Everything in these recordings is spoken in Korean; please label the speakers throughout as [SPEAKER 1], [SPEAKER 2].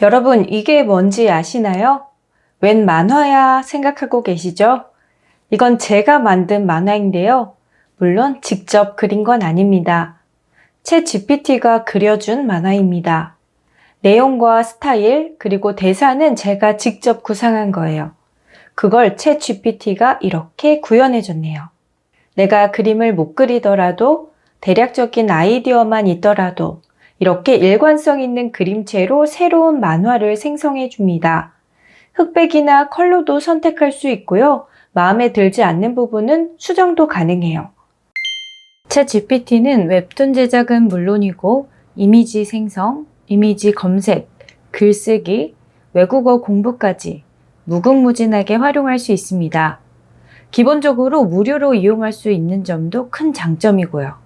[SPEAKER 1] 여러분, 이게 뭔지 아시나요? 웬 만화야 생각하고 계시죠? 이건 제가 만든 만화인데요. 물론 직접 그린 건 아닙니다. 챗GPT가 그려준 만화입니다. 내용과 스타일, 그리고 대사는 제가 직접 구상한 거예요. 그걸 챗GPT가 이렇게 구현해줬네요. 내가 그림을 못 그리더라도 대략적인 아이디어만 있더라도 이렇게 일관성 있는 그림체로 새로운 만화를 생성해 줍니다. 흑백이나 컬러도 선택할 수 있고요. 마음에 들지 않는 부분은 수정도 가능해요. 챗GPT는 웹툰 제작은 물론이고 이미지 생성, 이미지 검색, 글쓰기, 외국어 공부까지 무궁무진하게 활용할 수 있습니다. 기본적으로 무료로 이용할 수 있는 점도 큰 장점이고요.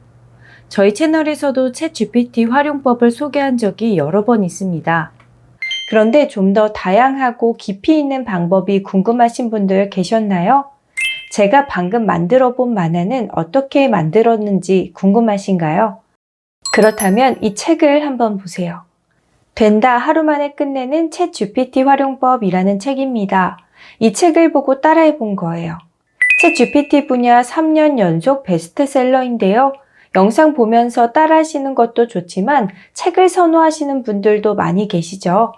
[SPEAKER 1] 저희 채널에서도 챗GPT 활용법을 소개한 적이 여러 번 있습니다. 그런데 좀 더 다양하고 깊이 있는 방법이 궁금하신 분들 계셨나요? 제가 방금 만들어 본 만화는 어떻게 만들었는지 궁금하신가요? 그렇다면 이 책을 한번 보세요. 된다 하루 만에 끝내는 챗GPT 활용법이라는 책입니다. 이 책을 보고 따라해 본 거예요. 챗GPT 분야 3년 연속 베스트셀러인데요. 영상 보면서 따라하시는 것도 좋지만 책을 선호하시는 분들도 많이 계시죠.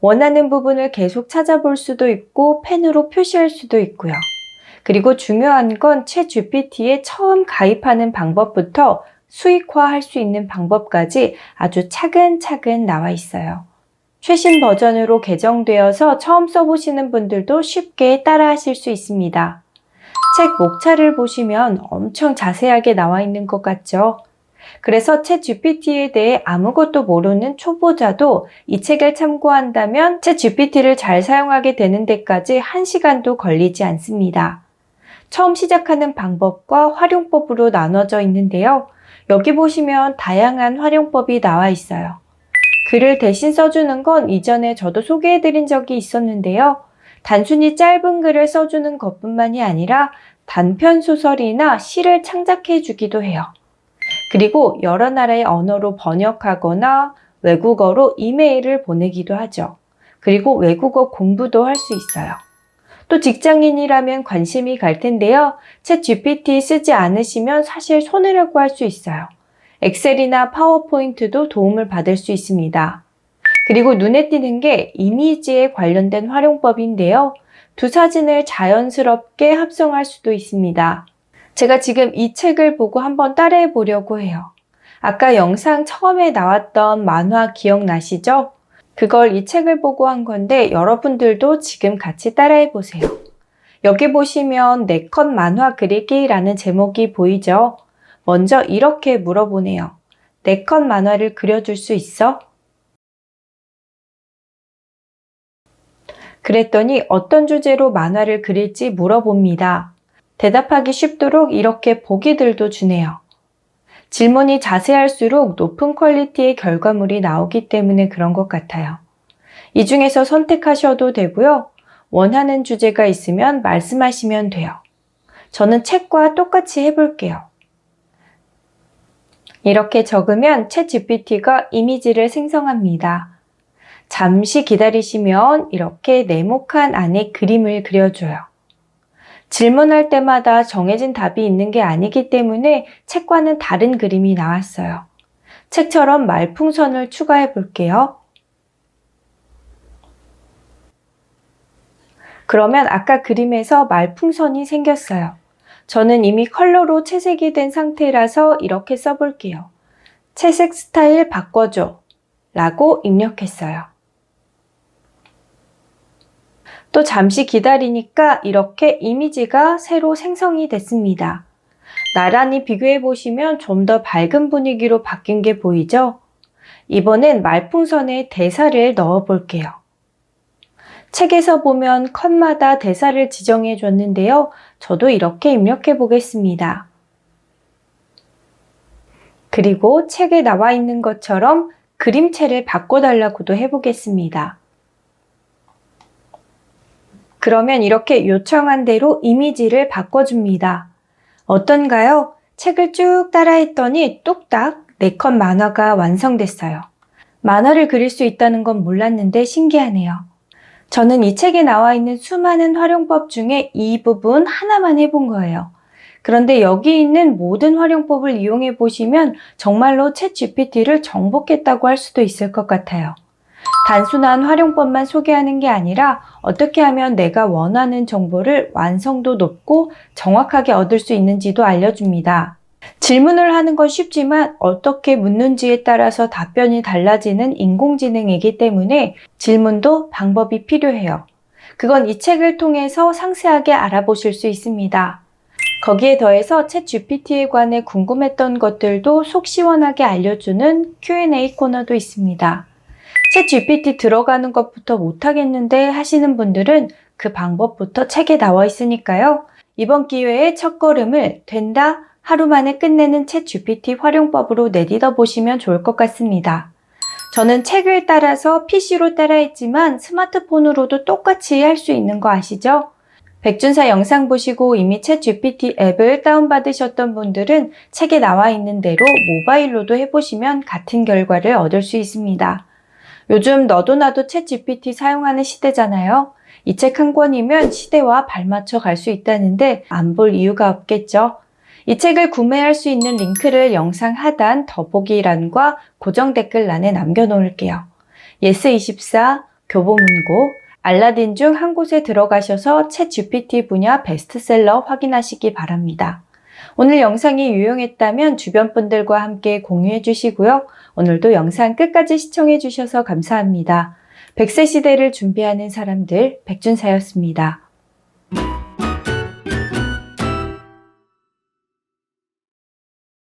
[SPEAKER 1] 원하는 부분을 계속 찾아볼 수도 있고 펜으로 표시할 수도 있고요. 그리고 중요한 건 챗GPT에 처음 가입하는 방법부터 수익화할 수 있는 방법까지 아주 차근차근 나와 있어요. 최신 버전으로 개정되어서 처음 써보시는 분들도 쉽게 따라하실 수 있습니다. 책 목차를 보시면 엄청 자세하게 나와 있는 것 같죠? 그래서 챗GPT에 대해 아무것도 모르는 초보자도 이 책을 참고한다면 챗GPT를 잘 사용하게 되는 데까지 1시간도 걸리지 않습니다. 처음 시작하는 방법과 활용법으로 나눠져 있는데요. 여기 보시면 다양한 활용법이 나와 있어요. 글을 대신 써주는 건 이전에 저도 소개해드린 적이 있었는데요. 단순히 짧은 글을 써주는 것뿐만이 아니라 단편 소설이나 시를 창작해 주기도 해요. 그리고 여러 나라의 언어로 번역하거나 외국어로 이메일을 보내기도 하죠. 그리고 외국어 공부도 할 수 있어요. 또 직장인이라면 관심이 갈 텐데요. 챗GPT 쓰지 않으시면 사실 손해라고 할 수 있어요. 엑셀이나 파워포인트도 도움을 받을 수 있습니다. 그리고 눈에 띄는 게 이미지에 관련된 활용법인데요. 두 사진을 자연스럽게 합성할 수도 있습니다. 제가 지금 이 책을 보고 한번 따라해 보려고 해요. 아까 영상 처음에 나왔던 만화 기억나시죠? 그걸 이 책을 보고 한 건데 여러분들도 지금 같이 따라해 보세요. 여기 보시면 4컷 만화 그리기라는 제목이 보이죠? 먼저 이렇게 물어보네요. 4컷 만화를 그려줄 수 있어? 그랬더니 어떤 주제로 만화를 그릴지 물어봅니다. 대답하기 쉽도록 이렇게 보기들도 주네요. 질문이 자세할수록 높은 퀄리티의 결과물이 나오기 때문에 그런 것 같아요. 이 중에서 선택하셔도 되고요. 원하는 주제가 있으면 말씀하시면 돼요. 저는 책과 똑같이 해볼게요. 이렇게 적으면 챗GPT가 이미지를 생성합니다. 잠시 기다리시면 이렇게 네모칸 안에 그림을 그려줘요. 질문할 때마다 정해진 답이 있는 게 아니기 때문에 책과는 다른 그림이 나왔어요. 책처럼 말풍선을 추가해 볼게요. 그러면 아까 그림에서 말풍선이 생겼어요. 저는 이미 컬러로 채색이 된 상태라서 이렇게 써볼게요. 채색 스타일 바꿔줘 라고 입력했어요. 또 잠시 기다리니까 이렇게 이미지가 새로 생성이 됐습니다. 나란히 비교해 보시면 좀 더 밝은 분위기로 바뀐 게 보이죠? 이번엔 말풍선에 대사를 넣어 볼게요. 책에서 보면 컷마다 대사를 지정해 줬는데요. 저도 이렇게 입력해 보겠습니다. 그리고 책에 나와 있는 것처럼 그림체를 바꿔달라고도 해보겠습니다. 그러면 이렇게 요청한 대로 이미지를 바꿔줍니다. 어떤가요? 책을 쭉 따라했더니 뚝딱 4컷 만화가 완성됐어요. 만화를 그릴 수 있다는 건 몰랐는데 신기하네요. 저는 이 책에 나와 있는 수많은 활용법 중에 이 부분 하나만 해본 거예요. 그런데 여기 있는 모든 활용법을 이용해 보시면 정말로 챗GPT를 정복했다고 할 수도 있을 것 같아요. 단순한 활용법만 소개하는 게 아니라 어떻게 하면 내가 원하는 정보를 완성도 높고 정확하게 얻을 수 있는지도 알려줍니다. 질문을 하는 건 쉽지만 어떻게 묻는지에 따라서 답변이 달라지는 인공지능이기 때문에 질문도 방법이 필요해요. 그건 이 책을 통해서 상세하게 알아보실 수 있습니다. 거기에 더해서 챗GPT에 관해 궁금했던 것들도 속 시원하게 알려주는 Q&A 코너도 있습니다. 챗GPT 들어가는 것부터 못하겠는데 하시는 분들은 그 방법부터 책에 나와 있으니까요. 이번 기회에 첫걸음을 된다, 하루 만에 끝내는 챗GPT 활용법으로 내딛어 보시면 좋을 것 같습니다. 저는 책을 따라서 PC로 따라했지만 스마트폰으로도 똑같이 할 수 있는 거 아시죠? 백준사 영상 보시고 이미 챗GPT 앱을 다운받으셨던 분들은 책에 나와 있는 대로 모바일로도 해보시면 같은 결과를 얻을 수 있습니다. 요즘 너도 나도 챗GPT 사용하는 시대잖아요. 이 책 한 권이면 시대와 발맞춰 갈 수 있다는데 안 볼 이유가 없겠죠. 이 책을 구매할 수 있는 링크를 영상 하단 더보기란과 고정 댓글란에 남겨놓을게요. 예스24, 교보문고, 알라딘 중 한 곳에 들어가셔서 챗GPT 분야 베스트셀러 확인하시기 바랍니다. 오늘 영상이 유용했다면 주변 분들과 함께 공유해 주시고요. 오늘도 영상 끝까지 시청해 주셔서 감사합니다. 100세 시대를 준비하는 사람들 백준사였습니다.